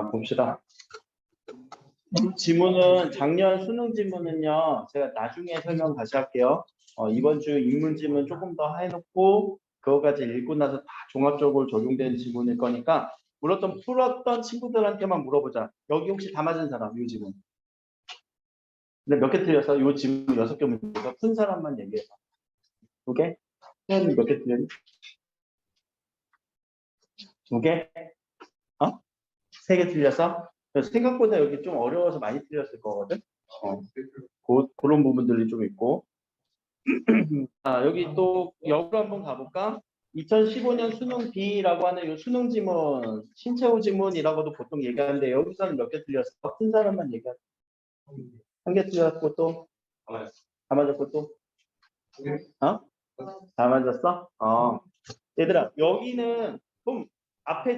자, 봅시다. 지문은 작년 수능 지문은요. 제가 나중에 설명 다시 할게요. 이번 주 인문 지문 조금 더 해놓고 그거까지 읽고 나서 다 종합적으로 적용된 지문일 거니까 풀었던 친구들한테만 물어보자. 여기 혹시 다 맞은 사람? 이 지문. 근데 몇 개 틀려서 이 지문 6개 문제에서 푼 사람만 얘기해봐. 오케이? 몇 개 틀렸니? 2개? 3개 틀렸어? 생각보다 여기 좀 어려워서 많이 틀렸을 거거든? 그런 부분들이 좀 있고. 자, 여기 또 역으로 한번 가볼까? 2015년 수능 B라고 하는 이 수능 지문, 신체호 지문이라고도 보통 얘기하는데 여기서는 몇 개 틀렸어? 큰 사람만 얘기하고. 1개 틀렸고 또? 다 맞았고 또? 다 맞았어? 얘들아, 여기는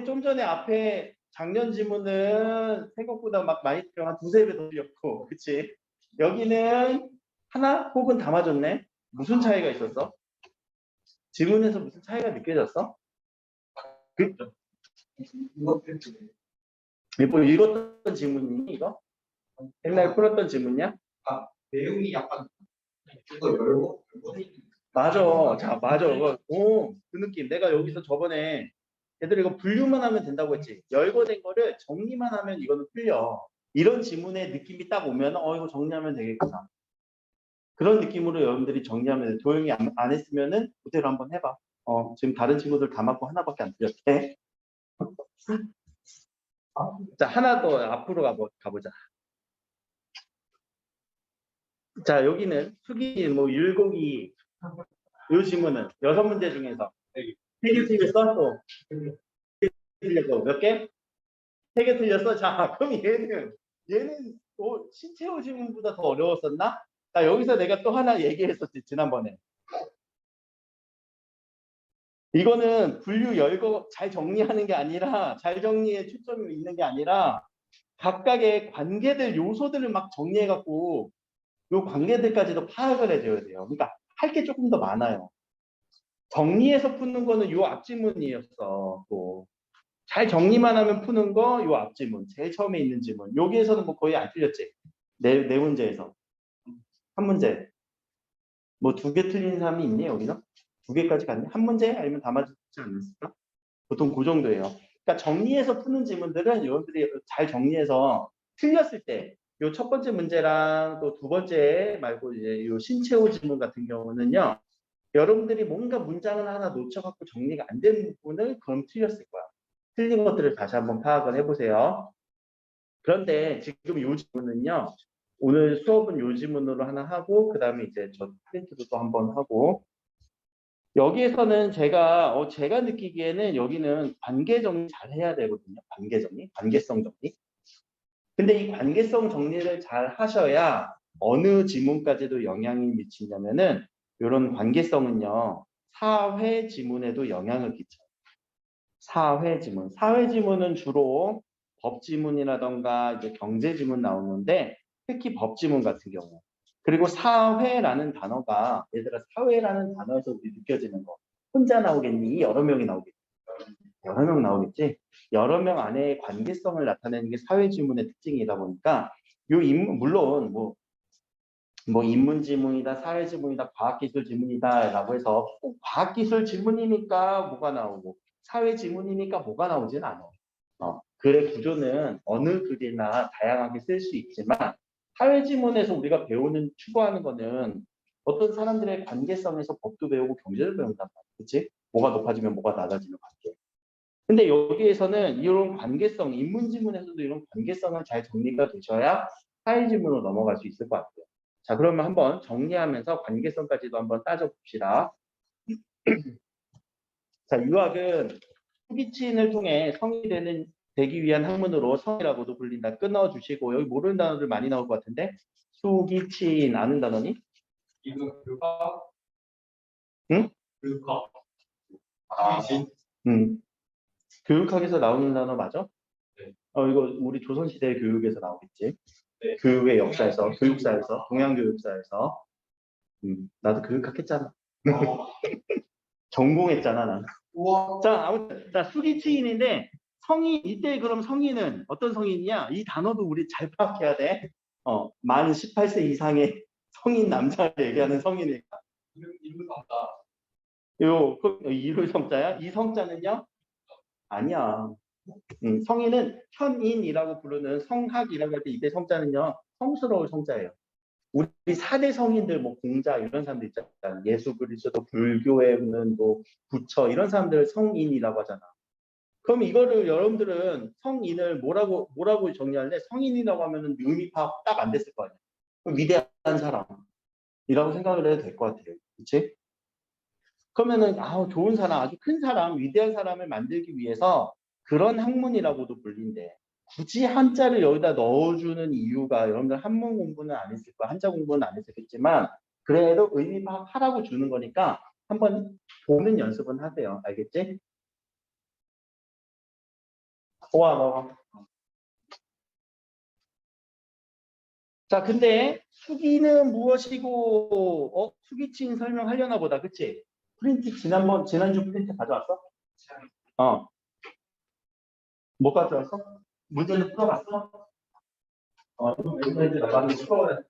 좀 전에 앞에 작년 지문은 생각보다 막 많이 틀려. 한 2~3배 더 틀렸고. 그치? 여기는 하나 혹은 다 맞았네? 무슨 차이가 있었어? 지문에서 무슨 차이가 느껴졌어? 그죠? 뭐 읽었던 지문이니 이거? 옛날에 풀었던 지문이야? 내용이 약간 좀더 열고 맞아. 자, 맞아. 그 느낌. 내가 여기서 저번에 얘들 이거 분류만 하면 된다고 했지. 열거된 거를 정리만 하면 이거는 풀려. 이런 지문의 느낌이 딱 오면 이거 정리하면 되겠구나. 그런 느낌으로 여러분들이 정리하면 돼. 조용히 안 했으면은 그대로 한번 해봐. 지금 다른 친구들 다 맞고 하나밖에 안 틀렸대. 자, 하나 더 앞으로 가보자. 자, 여기는 수기, 율곡이 요 지문은 6문제 중에서 3개 틀렸어? 또 3개 틀렸어. 몇 개? 3개 틀렸어? 자, 그럼 얘는 신체호 지문보다 더 어려웠었나? 자, 여기서 내가 또 하나 얘기했었지, 지난번에. 이거는 분류 열거 잘 정리하는 게 아니라, 잘 정리에 초점이 있는 게 아니라, 각각의 관계들, 요소들을 막 정리해갖고, 요 관계들까지도 파악을 해줘야 돼요. 그러니까 할 게 조금 더 많아요. 정리해서 푸는 거는 요 앞지문이었어. 또 잘 정리만 하면 푸는 거 요 앞지문, 제일 처음에 있는 지문. 여기에서는 뭐 거의 안 틀렸지. 네 문제에서 한 문제. 뭐 2개 틀린 사람이 있니 여기서? 2개까지 갔네. 한 문제 아니면 다 맞지 않았을까? 보통 그 정도예요. 그러니까 정리해서 푸는 지문들은 여러분들이 잘 정리해서 틀렸을 때, 요 첫 번째 문제랑 또 2번째 말고 이제 요 신체호 지문 같은 경우는요, 여러분들이 뭔가 문장을 하나 놓쳐갖고 정리가 안 되는 부분을 그럼 틀렸을 거야. 틀린 것들을 다시 한번 파악을 해보세요. 그런데 지금 요 지문은요, 오늘 수업은 요 지문으로 하나 하고, 그 다음에 이제 저 프린트도 또 한번 하고, 여기에서는 제가 느끼기에는 여기는 관계 정리 잘 해야 되거든요. 관계 정리, 관계성 정리. 근데 이 관계성 정리를 잘 하셔야 어느 지문까지도 영향이 미치냐면은 이런 관계성은요, 사회 지문에도 영향을 끼쳐요. 사회 지문. 사회 지문은 주로 법 지문이라던가 이제 경제 지문 나오는데 특히 법 지문 같은 경우. 그리고 사회라는 단어가 얘들아 사회라는 단어에서 우리 느껴지는 거. 혼자 나오겠니? 여러 명이 나오겠니? 여러 명 나오겠지? 여러 명 안에 관계성을 나타내는 게 사회 지문의 특징이다 보니까 물론 뭐 인문 지문이다, 사회 지문이다, 과학기술 지문이다라고 해서 꼭 과학기술 지문이니까 뭐가 나오고 사회 지문이니까 뭐가 나오진 않아. 글의 구조는 어느 글이나 다양하게 쓸 수 있지만 사회 지문에서 우리가 추구하는 거는 어떤 사람들의 관계성에서 법도 배우고 경제를 배운단 말이야. 그치? 뭐가 높아지면 뭐가 낮아지는 관계. 근데 여기에서는 이런 관계성, 인문 지문에서도 이런 관계성을 잘 정리가 되셔야 사회 지문으로 넘어갈 수 있을 것 같아요. 자, 그러면 한번 정리하면서 관계성까지도 한번 따져봅시다. 자, 유학은 수기치인을 통해 성이 되기 위한 학문으로 성이라고도 불린다. 끊어주시고, 여기 모르는 단어들 많이 나올 것 같은데, 수기치인 아는 단어니? 이거 교과? 응? 교과. 교육학에서 나오는 단어 맞아? 네. 이거 우리 조선시대 교육에서 나오겠지. 네. 교육의 역사에서, 교육사에서, 동양교육사에서. 나도 교육학 했잖아. 전공했잖아, 나는. 우와. 자, 아무튼, 수기치인인데, 성인, 이때 그럼 성인은 어떤 성인이냐? 이 단어도 우리 잘 파악해야 돼. 만 18세 이상의 성인 남자를 얘기하는 성인이니까. 이름 성자. 이룰 성자야? 이 성자는요? 아니야. 성인은 현인이라고 부르는 성학이라고 할 때 이때 성자는요. 성스러울 성자예요. 우리 4대 성인들 뭐 공자 이런 사람들 있잖아. 예수 그리스도 불교에는 뭐 부처 이런 사람들 성인이라고 하잖아. 그럼 이거를 여러분들은 성인을 뭐라고 정리할래? 성인이라고 하면은 의미 파악 딱 안 됐을 거 아니야. 그럼 위대한 사람이라고 생각을 해도 될 것 같아요. 그렇지? 그러면은 좋은 사람, 아주 큰 사람, 위대한 사람을 만들기 위해서 그런 학문이라고도 불린대. 굳이 한자를 여기다 넣어주는 이유가 여러분들 한문 공부는 안 했을 거야. 한자 공부는 안 했겠지만 그래도 의미 파악하라고 주는 거니까 한번 보는 연습은 하세요. 알겠지? 와. 자, 근데 수기는 무엇이고, 수기층 설명하려나 보다. 그치? 프린트 지난주 프린트 가져왔어? 어. 뭐 가져왔어? 문제는 풀어봤어? 왼손에 나가는 풀어야 돼.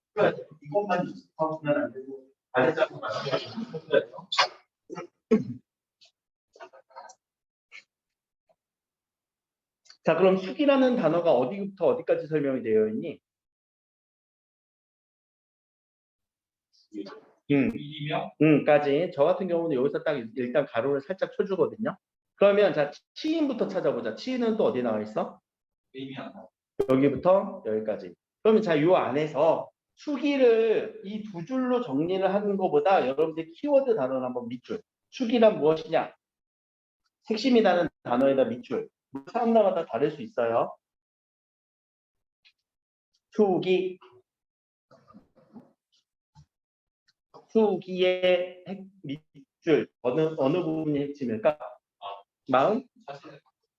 이것만 풀면 안 되고, 아래쪽으로 풀어야죠. 자, 그럼 수기라는 단어가 어디부터 어디까지 설명이 되어 있니? 까지. 저 같은 경우는 여기서 딱 일단 가로를 살짝 쳐주거든요. 그러면 자, 치인부터 찾아보자. 치인은 또 어디 나와 있어? 여기부터 여기까지. 그러면 자, 요 안에서 수기를 이 두 줄로 정리를 하는 것보다 여러분들 키워드 단어를 한번 밑줄. 수기란 무엇이냐? 핵심이라는 단어에다 밑줄. 사람마다 다를 수 있어요. 수기. 수기의 밑줄. 어느 부분이 핵심일까? 마음?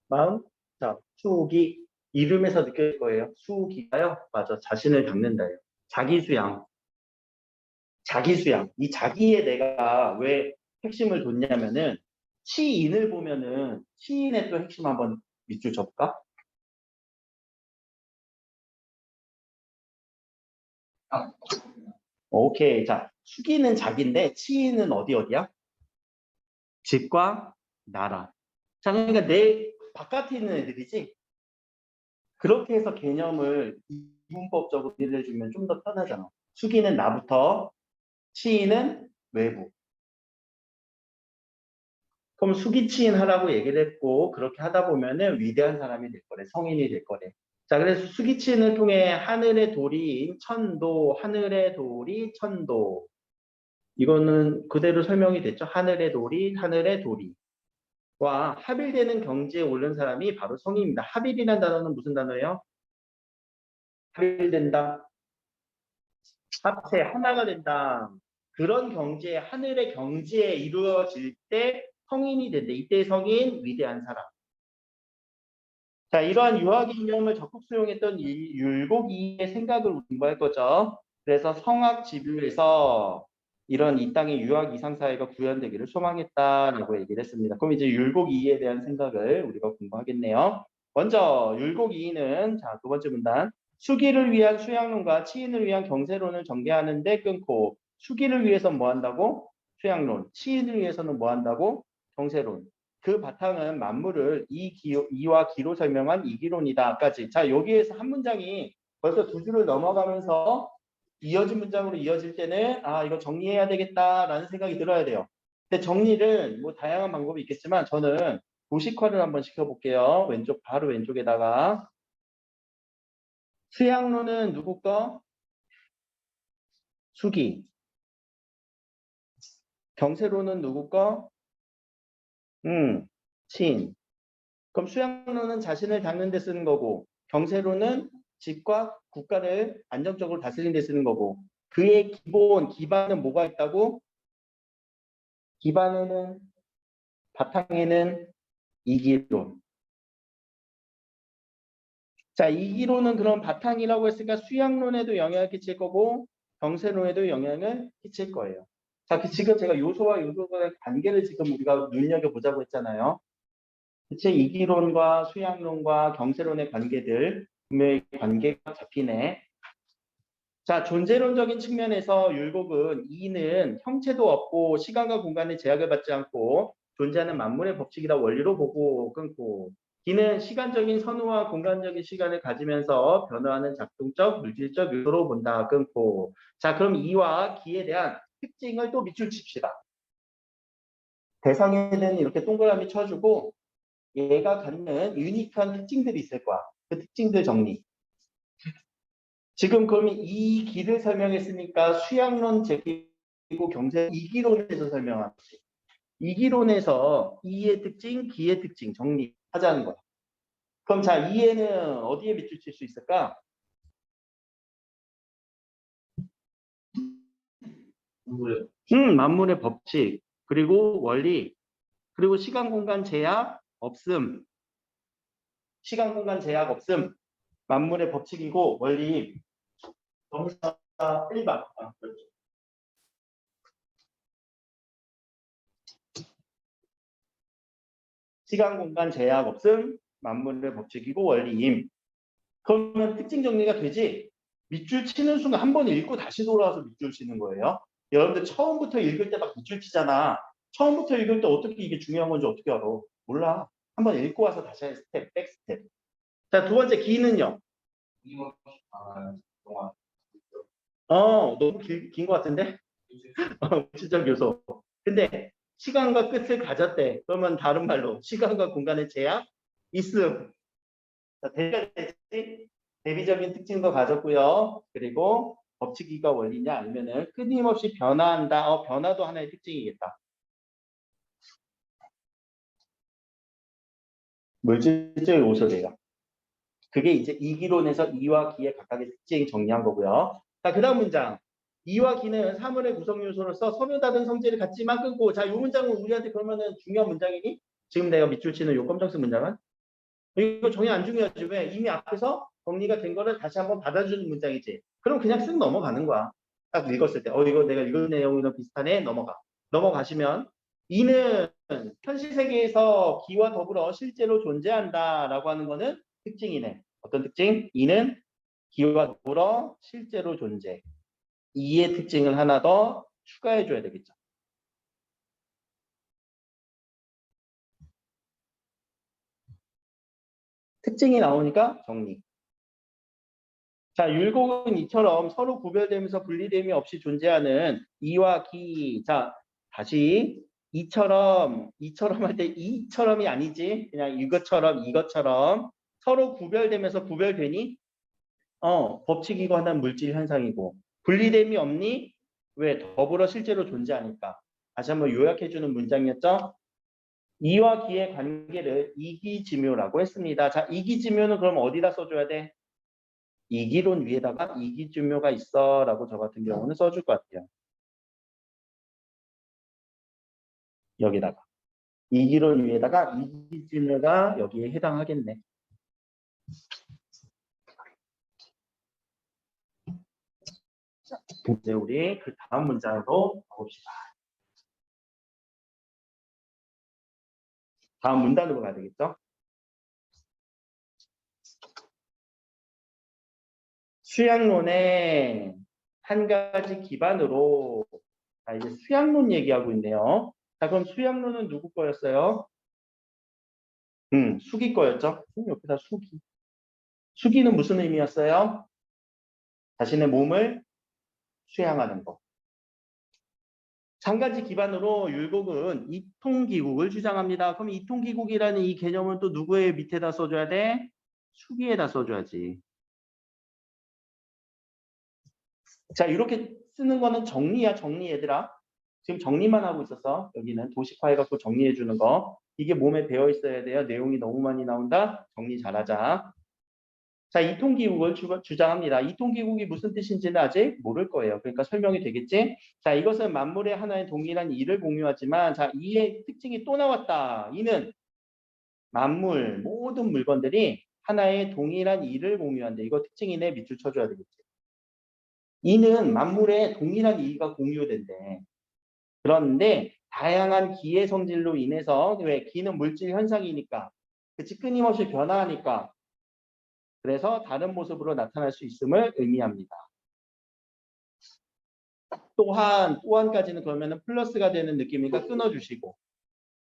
마음? 자, 수기. 이름에서 느낄 거예요. 수기가요? 맞아. 자신을 닦는다예요. 자기 수양. 자기 수양. 이 자기에 내가 왜 핵심을 뒀냐면은 시인을 보면은 시인의 또 핵심 한번 밑줄 쳐볼까? 오케이. 자, 수기는 자기인데 시인은 어디야? 집과 나라. 자, 그러니까 내 바깥에 있는 애들이지. 그렇게 해서 개념을 이분법적으로 이해해주면 좀 더 편하잖아. 수기는 나부터, 시인은 외부. 그럼 수기치인 하라고 얘기를 했고 그렇게 하다 보면은 위대한 사람이 될 거래. 성인이 될 거래. 자, 그래서 수기치인을 통해 하늘의 돌이 천도, 하늘의 돌이 천도. 이거는 그대로 설명이 됐죠. 하늘의 돌이, 하늘의 돌이. 와, 합일되는 경지에 오른 사람이 바로 성인입니다. 합일이라는 단어는 무슨 단어예요? 합일된다. 합체, 하나가 된다. 그런 경지에, 하늘의 경지에 이루어질 때 성인이 된다. 이때 성인, 위대한 사람. 자, 이러한 유학 이념을 적극 수용했던 이 율곡이의 생각을 공부할 거죠. 그래서 성악 지뷰에서 이런 이 땅의 유학 이상 사회가 구현되기를 소망했다라고 얘기를 했습니다. 그럼 이제 율곡 이에 대한 생각을 우리가 공부하겠네요. 먼저 율곡 이는 자, 두 번째 문단. 수기를 위한 수양론과 치인을 위한 경세론을 전개하는데 끊고 수기를 위해서 뭐 한다고? 수양론. 치인을 위해서는 뭐 한다고? 경세론. 그 바탕은 만물을 이와 기로 설명한 이기론이다까지. 자, 여기에서 한 문장이 벌써 두 줄을 넘어가면서 이어진 문장으로 이어질 때는 이거 정리해야 되겠다라는 생각이 들어야 돼요. 근데 정리를 뭐 다양한 방법이 있겠지만 저는 도식화를 한번 시켜볼게요. 바로 왼쪽에다가 수양론은 누구 거? 수기. 경세론은 누구 거? 신. 그럼 수양론은 자신을 닦는 데 쓰는 거고 경세론은 집과 국가를 안정적으로 다스리는 데 쓰는 거고 그의 기반은 뭐가 있다고? 기반에는 바탕에는 이기론. 자, 이기론은 그럼 바탕이라고 했으니까 수양론에도 영향을 끼칠 거고 경세론에도 영향을 끼칠 거예요. 자, 지금 제가 요소와 요소의 관계를 지금 우리가 눈여겨보자고 했잖아요. 대체 이기론과 수양론과 경세론의 관계들, 분명히 관계가 잡히네. 자, 존재론적인 측면에서 율곡은 이는 형체도 없고 시간과 공간의 제약을 받지 않고 존재하는 만물의 법칙이라 원리로 보고 끊고, 기는 시간적인 선후와 공간적인 시간을 가지면서 변화하는 작동적 물질적 요소로 본다 끊고. 자, 그럼 이와 기에 대한 특징을 또 밑줄 칩시다. 대상에는 이렇게 동그라미 쳐주고 얘가 갖는 유니크한 특징들이 있을 거야. 그 특징들 정리. 지금 그러면 이 기를 설명했으니까 수양론 제기고 경세 이기론에서 설명한 거지. 이기론에서 이의 특징, 기의 특징 정리하자는 거야. 그럼 자, 이에는 어디에 밑줄 칠 수 있을까? 만물의 법칙, 그리고 원리, 그리고 시간 공간 제약 없음. 시간 공간 제약 없음. 만물의 법칙이고 원리. 정사 1번. 그렇죠. 시간 공간 제약 없음, 만물의 법칙이고 원리임. 그러면 특징 정리가 되지? 밑줄 치는 순간 한 번 읽고 다시 돌아와서 밑줄 치는 거예요. 여러분들 처음부터 읽을 때 막 밑줄 치잖아. 처음부터 읽을 때 어떻게 이게 중요한 건지 어떻게 알아? 몰라. 한 번 읽고 와서 다시 할 스텝, 백 스텝. 자, 두 번째 기는요. 동안 너무 긴 것 같은데? 물질적 요소. 근데 시간과 끝을 가졌대. 그러면 다른 말로 시간과 공간의 제약 있음. 자, 대비가 됐지? 대비적인 특징도 가졌고요. 그리고 법칙이가 원리냐 아니면은 끊임없이 변화한다. 변화도 하나의 특징이겠다. 물질적 요소래요. 그게 이제 이기론에서 이와 기의 각각의 특징 정리한 거고요. 자, 그 다음 문장. 이와 기는 사물의 구성 요소로서 서로 다른 성질을 갖지만 끊고. 자, 이 문장은 우리한테 그러면은 중요한 문장이니? 지금 내가 밑줄 치는 요 검정색 문장은? 이거 전혀 안 중요하지. 왜? 이미 앞에서 정리가 된 거를 다시 한번 받아주는 문장이지. 그럼 그냥 쓱 넘어가는 거야. 딱 읽었을 때. 이거 내가 읽은 내용이랑 비슷하네. 넘어가. 넘어가시면 이는 현실 세계에서 기와 더불어 실제로 존재한다라고 하는 거는 특징이네. 어떤 특징? 이는 기와 더불어 실제로 존재. 이의 특징을 하나 더 추가해 줘야 되겠죠. 특징이 나오니까 정리. 자, 율곡은 이처럼 서로 구별되면서 분리됨이 없이 존재하는 이와 기. 자, 다시 이처럼 할 때 이처럼이 아니지. 그냥 이것처럼 서로 구별되면서 구별되니? 법칙이고 하나는 물질 현상이고. 분리됨이 없니? 왜? 더불어 실제로 존재하니까. 다시 한번 요약해주는 문장이었죠. 이와 기의 관계를 이기지묘라고 했습니다. 자, 이기지묘는 그럼 어디다 써줘야 돼? 이기론 위에다가 이기지묘가 있어 라고 저 같은 경우는 써줄 것 같아요. 여기다가 이기론 위에다가 이기지묘가 여기에 해당하겠네. 자, 이제 우리 그 다음 문장으로 가봅시다. 다음 문단으로 가야 되겠죠? 수양론의 한 가지 기반으로, 자, 이제 수양론 얘기하고 있네요. 자, 그럼 수양론은 누구 거였어요? 수기 거였죠? 옆에다 수기. 수기는 무슨 의미였어요? 자신의 몸을 수양하는 거. 한 가지 기반으로 율곡은 이통기국을 주장합니다. 그럼 이통기국이라는 이 개념은 또 누구의 밑에다 써줘야 돼? 수기에다 써줘야지. 자, 이렇게 쓰는 거는 정리야, 정리 얘들아. 지금 정리만 하고 있었어. 여기는 도식화해갖고 정리해주는 거. 이게 몸에 배어 있어야 돼요. 내용이 너무 많이 나온다. 정리 잘하자. 자, 이통기국을 주장합니다. 이통기국이 무슨 뜻인지는 아직 모를 거예요. 그러니까 설명이 되겠지? 자, 이것은 만물의 하나의 동일한 이를 공유하지만, 자, 이의 특징이 또 나왔다. 이는 만물, 모든 물건들이 하나의 동일한 이를 공유한다. 이거 특징이네. 밑줄 쳐줘야 되겠지. 이는 만물의 동일한 이가 공유된대. 그런데 다양한 기의 성질로 인해서, 왜? 기는 물질 현상이니까 그치? 끊임없이 변화하니까. 그래서 다른 모습으로 나타날 수 있음을 의미합니다. 또 한 가지는 그러면은 플러스가 되는 느낌이니까 끊어주시고.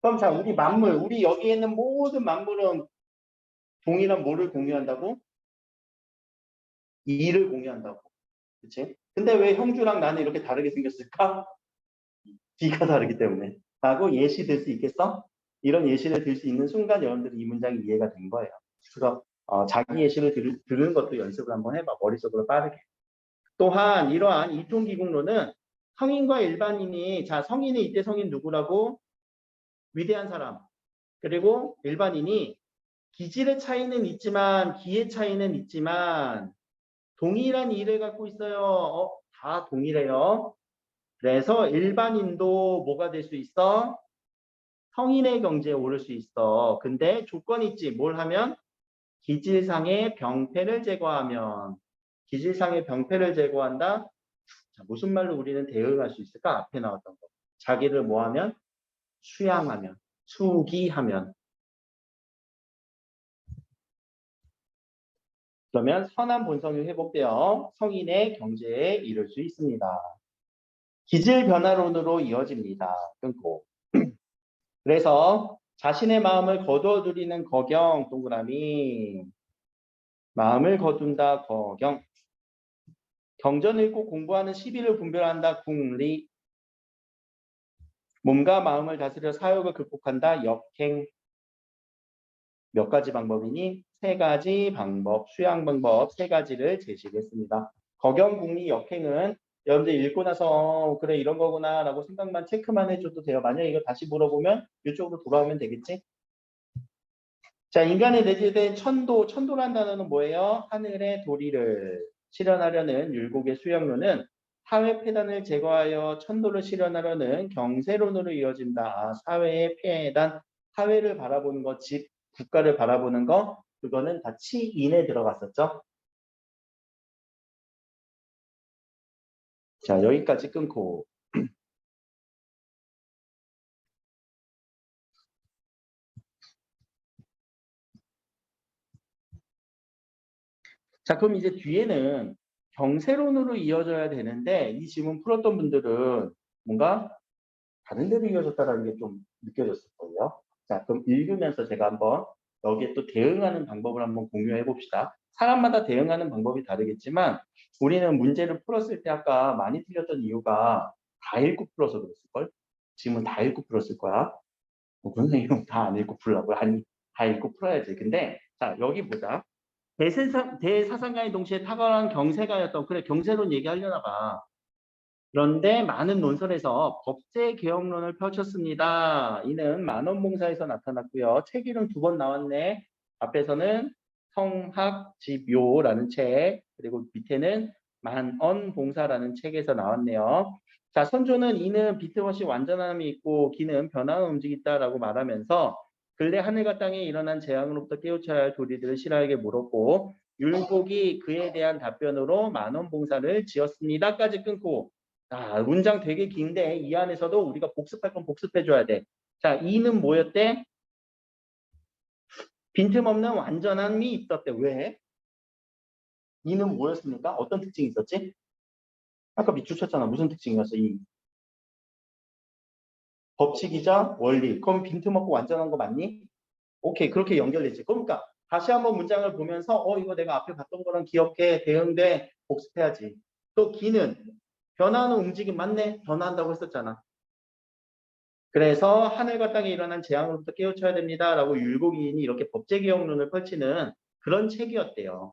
그럼 자, 우리 만물, 우리 여기에 있는 모든 만물은 동일한 뭐를 공유한다고? 이를 공유한다고. 그치? 근데 왜 형주랑 나는 이렇게 다르게 생겼을까? D가 다르기 때문에. 라고 예시 들 수 있겠어? 이런 예시를 들 수 있는 순간 여러분들이 이 문장이 이해가 된 거예요. 그래서 자기 예시를 들은 것도 연습을 한번 해봐. 머릿속으로 빠르게. 또한 이러한 이통기국론은 성인과 일반인이, 자, 성인이 이때 성인 누구라고? 위대한 사람. 그리고 일반인이 기질의 차이는 있지만, 기의 차이는 있지만, 동일한 일을 갖고 있어요. 다 동일해요. 그래서 일반인도 뭐가 될 수 있어? 성인의 경지에 오를 수 있어. 근데 조건이 있지. 뭘 하면? 기질상의 병폐를 제거하면. 기질상의 병폐를 제거한다? 자, 무슨 말로 우리는 대응할 수 있을까? 앞에 나왔던 거. 자기를 뭐 하면? 수양하면. 수기하면. 그러면 선한 본성이 회복되어 성인의 경지에 이를 수 있습니다. 기질 변화론으로 이어집니다. 끊고. 그래서 자신의 마음을 거두어들이는 거경, 동그라미. 마음을 거둔다, 거경. 경전 읽고 공부하는 시비를 분별한다, 궁리. 몸과 마음을 다스려 사욕을 극복한다, 역행. 몇 가지 방법이니? 세 가지 방법, 수양 방법 세 가지를 제시했습니다. 거경, 궁리, 역행은 여러분들 읽고 나서 그래 이런 거구나 라고 생각만 체크만 해줘도 돼요. 만약에 이거 다시 물어보면 이쪽으로 돌아오면 되겠지? 자, 인간에 내재된 천도, 천도란 단어는 뭐예요? 하늘의 도리를 실현하려는 율곡의 수양론은 사회 폐단을 제거하여 천도를 실현하려는 경세론으로 이어진다. 아, 사회의 폐단, 사회를 바라보는 것, 즉 국가를 바라보는 것, 그거는 다 치인에 들어갔었죠. 자, 여기까지 끊고. 자, 그럼 이제 뒤에는 경세론으로 이어져야 되는데 이 질문 풀었던 분들은 뭔가 다른 데로 이어졌다라는 게 좀 느껴졌을 거예요. 자, 그럼 읽으면서 제가 한번 여기에 또 대응하는 방법을 한번 공유해 봅시다. 사람마다 대응하는 방법이 다르겠지만 우리는 문제를 풀었을 때 아까 많이 틀렸던 이유가 다 읽고 풀어서 그랬을걸? 지금은 다 읽고 풀었을 거야. 선생님은 다 안 읽고 풀라고? 아니, 다 읽고 풀어야지. 근데 자, 여기 보자. 대사상가의 동시에 탁월한 경세가였던, 그래, 경세론 얘기하려나 봐. 그런데 많은 논설에서 법제 개혁론을 펼쳤습니다. 이는 만원봉사에서 나타났고요. 책 이름 2번 나왔네. 앞에서는 성학집요라는 책, 그리고 밑에는 만원봉사라는 책에서 나왔네요. 자, 선조는 이는 비트것이 완전함이 있고 기는 변화가 움직이다라고 말하면서 근래 하늘과 땅에 일어난 재앙으로부터 깨우쳐야 할 도리들을 신하에게 물었고 율곡이 그에 대한 답변으로 만원봉사를 지었습니다까지 끊고, 자, 문장 되게 긴데 이 안에서도 우리가 복습할 건 복습해줘야 돼. 자, 이는 뭐였대? 빈틈없는 완전함이 있었대. 왜? 이는 뭐였습니까? 어떤 특징이 있었지? 아까 밑줄 쳤잖아. 무슨 특징이었어? 이 법칙이자 원리. 그럼 빈틈없고 완전한 거 맞니? 오케이, 그렇게 연결되지. 그러니까 다시 한번 문장을 보면서 이거 내가 앞에 봤던 거랑 기억해, 대응돼, 복습해야지. 또 기는 변화하는 움직임 맞네? 변화한다고 했었잖아. 그래서 하늘과 땅에 일어난 재앙으로부터 깨우쳐야 됩니다. 라고 율곡인이 이렇게 법제개혁론을 펼치는 그런 책이었대요.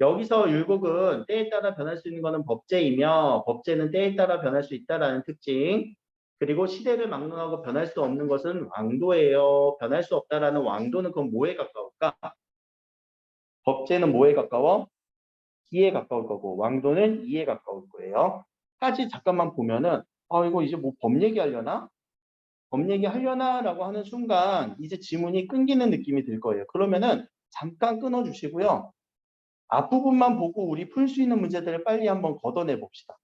여기서 율곡은 때에 따라 변할 수 있는 것은 법제이며 법제는 때에 따라 변할 수 있다라는 특징, 그리고 시대를 막론하고 변할 수 없는 것은 왕도예요. 변할 수 없다라는 왕도는 그건 뭐에 가까울까? 법제는 뭐에 가까워? 기에 가까울 거고 왕도는 이에 가까울 거예요. 까지 잠깐만 보면은 이거 이제 뭐 법 얘기하려나? 법 얘기하려나? 라고 하는 순간 이제 지문이 끊기는 느낌이 들 거예요. 그러면은 잠깐 끊어주시고요. 앞부분만 보고 우리 풀 수 있는 문제들을 빨리 한번 걷어내 봅시다.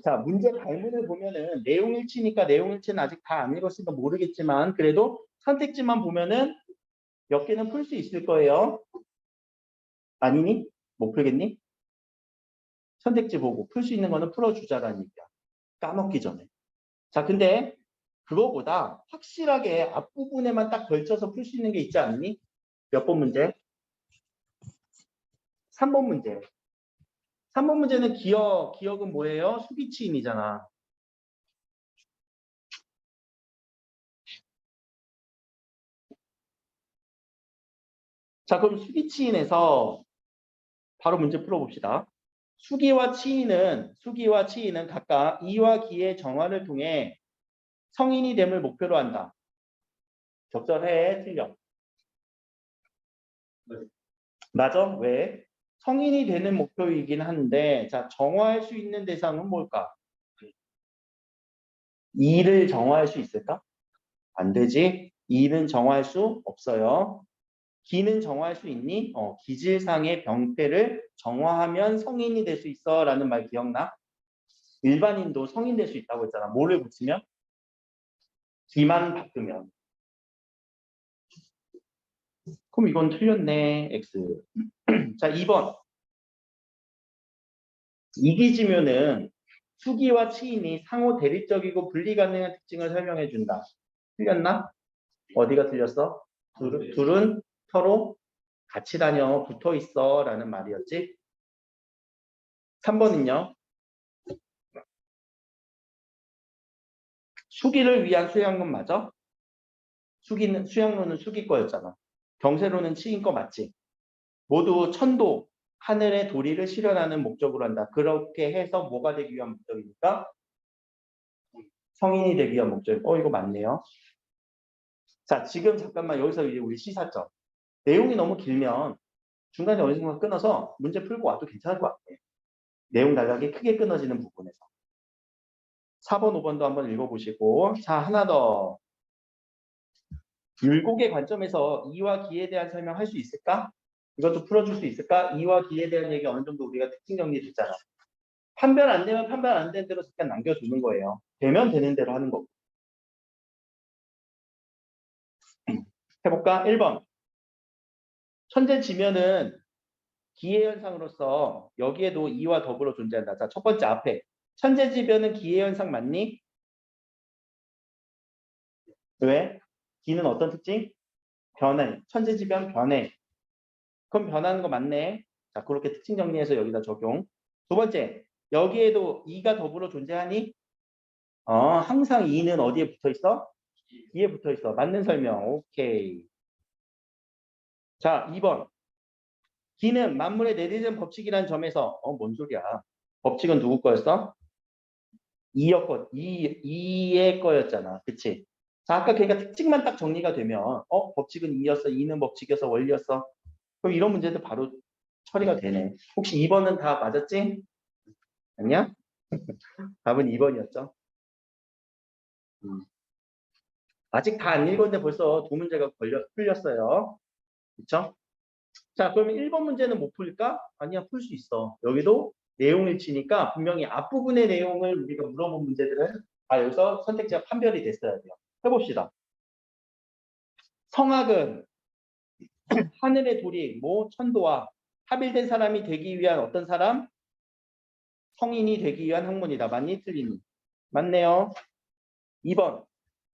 자, 문제 발문을 보면은 내용일치니까 내용일치는 아직 다 안 읽었으니까 모르겠지만 그래도 선택지만 보면은 몇 개는 풀 수 있을 거예요. 아니니? 못 풀겠니? 선택지 보고 풀 수 있는 거는 풀어주자라는 얘기야. 까먹기 전에. 자, 근데 그거보다 확실하게 앞부분에만 딱 걸쳐서 풀 수 있는 게 있지 않니? 몇 번 문제? 3번 문제. 3번 문제는 기억은 뭐예요? 수비치인이잖아. 자, 그럼 수기치인에서 바로 문제 풀어봅시다. 수기와 치인은 각각 이와 기의 정화를 통해 성인이 됨을 목표로 한다. 적절해, 틀려. 맞아? 왜? 성인이 되는 목표이긴 한데, 자, 정화할 수 있는 대상은 뭘까? 이를 정화할 수 있을까? 안 되지. 이는 정화할 수 없어요. 기는 정화할 수 있니? 기질상의 병태를 정화하면 성인이 될 수 있어 라는 말 기억나? 일반인도 성인 될 수 있다고 했잖아. 뭐를 붙이면? 기만 바꾸면. 그럼 이건 틀렸네. X. 자, 2번. 이기지면은 수기와 치인이 상호 대립적이고 분리 가능한 특징을 설명해 준다. 틀렸나? 어디가 틀렸어? 둘은 서로 같이 다녀, 붙어 있어 라는 말이었지. 3번은요. 수기를 위한 수양론 맞아? 수양론은 수기 거였잖아. 경세론은 치인 거 맞지? 모두 천도, 하늘의 도리를 실현하는 목적으로 한다. 그렇게 해서 뭐가 되기 위한 목적입니까? 성인이 되기 위한 목적. 이거 맞네요. 자, 지금 잠깐만 여기서 이제 우리 시사점. 내용이 너무 길면 중간에 어느 순간 끊어서 문제 풀고 와도 괜찮을 것 같아. 내용 단락이 크게 끊어지는 부분에서. 4번, 5번도 한번 읽어보시고. 자, 하나 더. 율곡의 관점에서 이와 기에 대한 설명할 수 있을까? 이것도 풀어줄 수 있을까? 이와 기에 대한 얘기 어느 정도 우리가 특징 정리됐잖아. 판별 안 되면 판별 안 된 대로 잠깐 남겨두는 거예요. 되면 되는 대로 하는 거고. 해볼까? 1번. 천재지면은 기회현상으로서 여기에도 이와 더불어 존재한다. 자, 첫 번째 앞에. 천재지변은 기회현상 맞니? 왜? 기는 어떤 특징? 변해. 천재지변 변해. 그럼 변하는 거 맞네. 자, 그렇게 특징 정리해서 여기다 적용. 두 번째. 여기에도 이가 더불어 존재하니? 항상 이는 어디에 붙어 있어? 이에 붙어 있어. 맞는 설명. 오케이. 자, 2번. 기는 만물의 내리는 법칙이라는 점에서 뭔 소리야? 법칙은 누구 거였어? 이의 거였잖아. 그치? 자, 아까 그러니까 특징만 딱 정리가 되면 법칙은 이였어. 이는 법칙이어서 원리였어. 그럼 이런 문제도 바로 처리가 되네. 혹시 2번은 다 맞았지? 아니야? 답은 2번이었죠. 아직 다 안 읽었는데 벌써 두 문제가 풀렸어요. 그쵸? 자, 그러면 1번 문제는 못 풀까? 아니야, 풀 수 있어. 여기도 내용일치니까 분명히 앞부분의 내용을 우리가 물어본 문제들은 다 여기서 선택지가 판별이 됐어야 돼요. 해봅시다. 성악은 하늘의 도리, 천도와 합일된 사람이 되기 위한 어떤 사람? 성인이 되기 위한 학문이다. 맞니? 틀리니? 맞네요. 2번.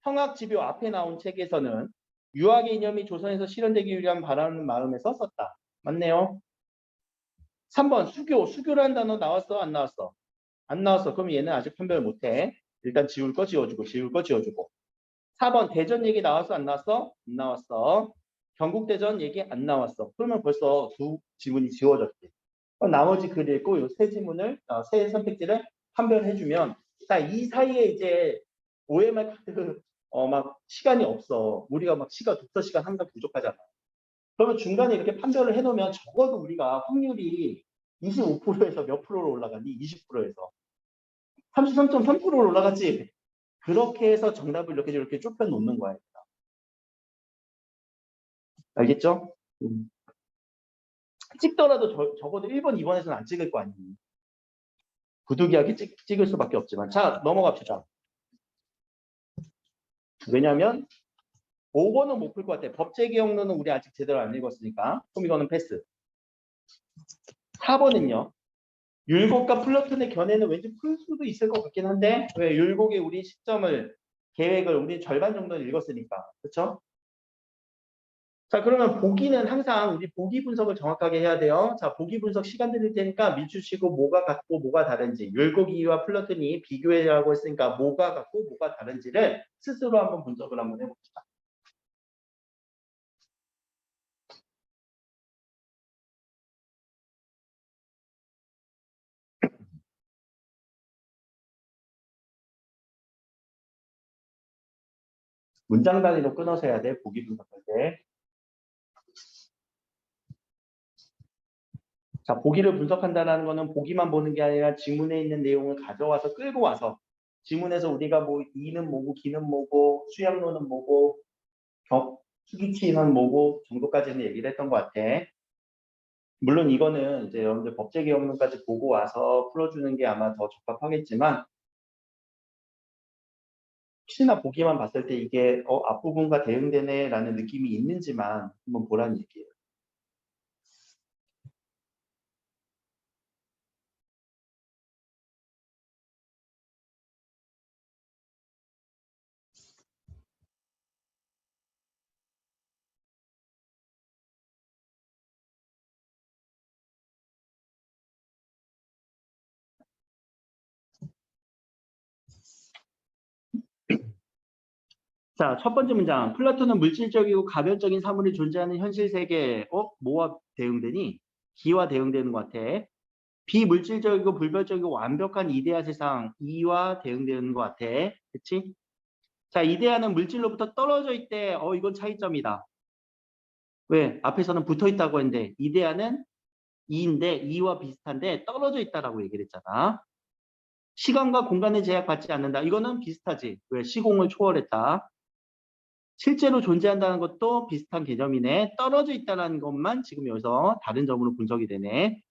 성악지묘 앞에 나온 책에서는 유학의 이념이 조선에서 실현되기 위한 바라는 마음에서 썼다. 맞네요. 3번. 수교라는 단어 나왔어? 안 나왔어? 안 나왔어. 그럼 얘는 아직 판별 못해. 일단 지울 거 지워주고, 지울 거 지워주고. 4번. 대전 얘기 나왔어? 안 나왔어? 안 나왔어. 경국대전 얘기 안 나왔어. 그러면 벌써 두 지문이 지워졌지. 그럼 나머지 글 읽고 이 세 지문을, 세 선택지를 판별해주면, 자, 이 사이에 이제 OMR 카드, 막 시간이 없어. 우리가 막 독서 시간 항상 부족하잖아. 그러면 중간에 이렇게 판별을 해놓으면 적어도 우리가 확률이 25%에서 몇 프로로 올라갔니? 20%에서. 33.3%로 올라갔지. 그렇게 해서 정답을 이렇게 좁혀 놓는 거야. 알겠죠? 찍더라도 적어도 1번, 2번에서는 안 찍을 거 아니에요. 부득이하게 찍을 수밖에 없지만. 자, 넘어갑시다. 왜냐하면 5번은 못 풀 것 같아. 법제기억론은 우리 아직 제대로 안 읽었으니까. 그럼 이거는 패스. 4번은요. 율곡과 플라톤의 견해는 왠지 풀 수도 있을 것 같긴 한데 왜 율곡의 우리 시점을 계획을 우리 절반 정도는 읽었으니까. 그렇죠? 자, 그러면 보기는 항상 우리 보기 분석을 정확하게 해야 돼요. 자, 보기 분석 시간 드릴 테니까 밑주시고 뭐가 같고 뭐가 다른지, 율곡이와 플라톤이 비교해라고 했으니까 뭐가 같고 뭐가 다른지를 스스로 한번 분석을 한번 해봅시다. 문장 단위로 끊어서 해야 돼, 보기 분석할 때. 자, 보기를 분석한다는 거는 보기만 보는 게 아니라 지문에 있는 내용을 가져와서 끌고 와서 지문에서 우리가 뭐 이는 뭐고 기는 뭐고 수양로는 뭐고 수기치는 뭐고 정도까지는 얘기를 했던 것 같아. 물론 이거는 이제 여러분들 법제개혁론까지 보고 와서 풀어주는 게 아마 더 적합하겠지만 혹시나 보기만 봤을 때 이게 앞부분과 대응되네 라는 느낌이 있는지만 한번 보라는 얘기예요. 자, 첫 번째 문장. 플라톤은 물질적이고 가변적인 사물이 존재하는 현실 세계에 뭐와 대응되니? 기와 대응되는 것 같아. 비물질적이고 불별적이고 완벽한 이데아 세상 이와 대응되는 것 같아. 그치? 자, 이데아는 물질로부터 떨어져 있대. 이건 차이점이다. 왜? 앞에서는 붙어 있다고 했는데 이데아는 이인데 이와 비슷한데 떨어져 있다라고 얘기를 했잖아. 시간과 공간의 제약받지 않는다. 이거는 비슷하지. 왜? 시공을 초월했다. 실제로 존재한다는 것도 비슷한 개념이네. 떨어져 있다는 것만 지금 여기서 다른 점으로 분석이 되네.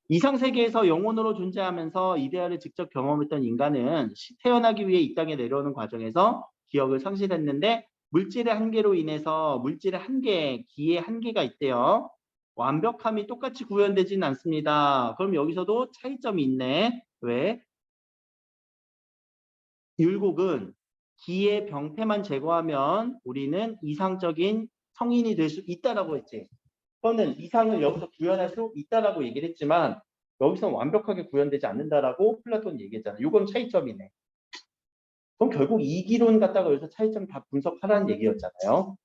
이상세계에서 영혼으로 존재하면서 이데아를 직접 경험했던 인간은 태어나기 위해 이 땅에 내려오는 과정에서 기억을 상실했는데 물질의 한계로 인해서 물질의 한계, 기의 한계가 있대요. 완벽함이 똑같이 구현되지는 않습니다. 그럼 여기서도 차이점이 있네. 왜? 율곡은 기의 병폐만 제거하면 우리는 이상적인 성인이 될 수 있다라고 했지. 그거는 이상을 여기서 구현할 수 있다라고 얘기를 했지만 여기서는 완벽하게 구현되지 않는다라고 플라톤이 얘기했잖아. 이건 차이점이네. 그럼 결국 이기론 갖다가 여기서 차이점 다 분석하라는 얘기였잖아요.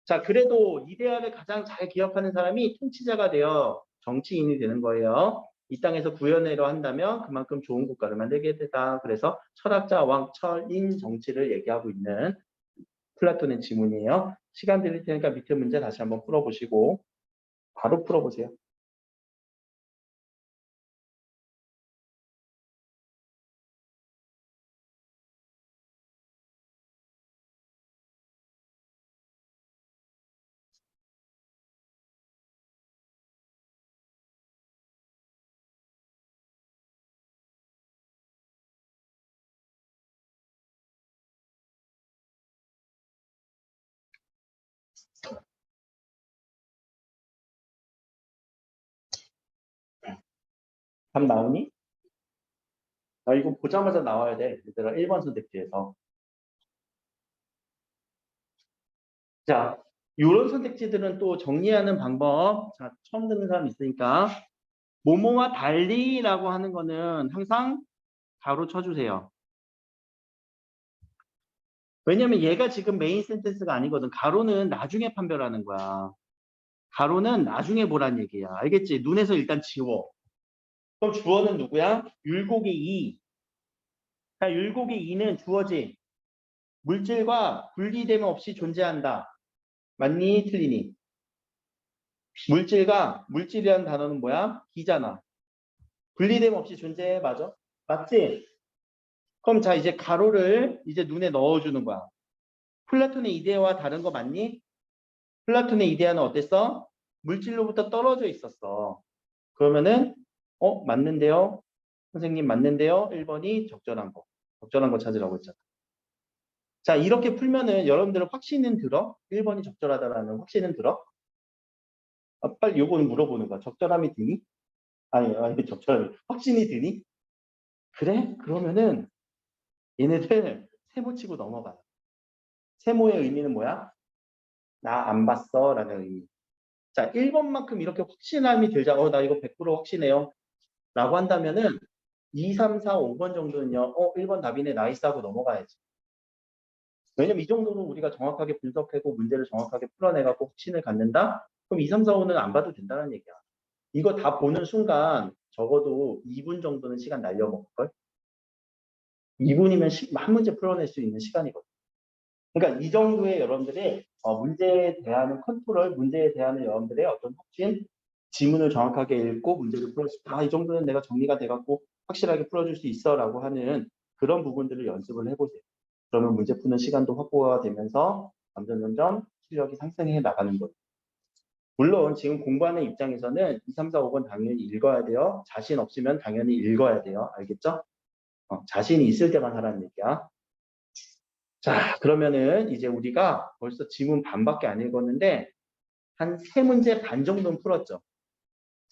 자, 그래도 이데아를 가장 잘 기억하는 사람이 통치자가 되어 정치인이 되는 거예요. 이 땅에서 구현해로 한다면 그만큼 좋은 국가를 만들게 되다. 그래서 철학자 왕철인 정치를 얘기하고 있는 플라톤의 지문이에요. 시간 드릴 테니까 밑에 문제 다시 한번 풀어보시고 바로 풀어보세요. 답 나오니? 나 이거 보자마자 나와야 돼. 얘들아 1번 선택지에서. 자, 이런 선택지들은 또 정리하는 방법. 자, 처음 듣는 사람 있으니까. 뭐뭐와 달리라고 하는 거는 항상 가로 쳐주세요. 왜냐면 얘가 지금 메인 센텐스가 아니거든. 가로는 나중에 판별하는 거야. 가로는 나중에 보란 얘기야. 알겠지? 눈에서 일단 지워. 그럼 주어는 누구야? 율곡의 이. 자, 율곡의 이는 주어지. 물질과 분리됨 없이 존재한다. 맞니? 틀리니? 물질이라는 단어는 뭐야? 기잖아. 분리됨 없이 존재해. 맞아? 맞지? 그럼 자, 이제 가로를 이제 눈에 넣어주는 거야. 플라톤의 이데아와 다른 거 맞니? 플라톤의 이데아는 어땠어? 물질로부터 떨어져 있었어. 그러면은 맞는데요? 선생님 맞는데요. 1번이 적절한 거. 적절한 거 찾으라고 했잖아. 자, 이렇게 풀면은 여러분들은 확신은 들어? 1번이 적절하다라는 확신은 들어? 아, 빨리 요거는 물어보는 거야. 적절함이 드니? 아니, 적절함이. 확신이 드니? 그래? 그러면은 얘네들 세모 치고 넘어가. 세모의 의미는 뭐야? 나 안 봤어 라는 의미. 자, 1번만큼 이렇게 확신함이 들자. 나 이거 100% 확신해요. 라고 한다면은 2, 3, 4, 5번 정도는요. 1번 답이네 나이스 하고 넘어가야지. 왜냐면 이 정도는 우리가 정확하게 분석하고 문제를 정확하게 풀어내갖고 확신을 갖는다? 그럼 2, 3, 4, 5는 안 봐도 된다는 얘기야. 이거 다 보는 순간 적어도 2분 정도는 시간 날려먹을걸? 2분이면 한 문제 풀어낼 수 있는 시간이거든. 그러니까 이 정도의 여러분들의 문제에 대한 컨트롤, 문제에 대한 여러분들의 어떤 확신, 지문을 정확하게 읽고 문제를 풀어줄 때, 이 정도는 내가 정리가 돼갖고 확실하게 풀어줄 수 있어라고 하는 그런 부분들을 연습을 해보세요. 그러면 문제 푸는 시간도 확보가 되면서 점점점점 실력이 상승해 나가는 거예요. 물론 지금 공부하는 입장에서는 2, 3, 4, 5번 당연히 읽어야 돼요. 자신 없으면 당연히 읽어야 돼요. 알겠죠? 자신이 있을 때만 하라는 얘기야. 자, 그러면은 이제 우리가 벌써 지문 반밖에 안 읽었는데 한 3문제 반 정도는 풀었죠.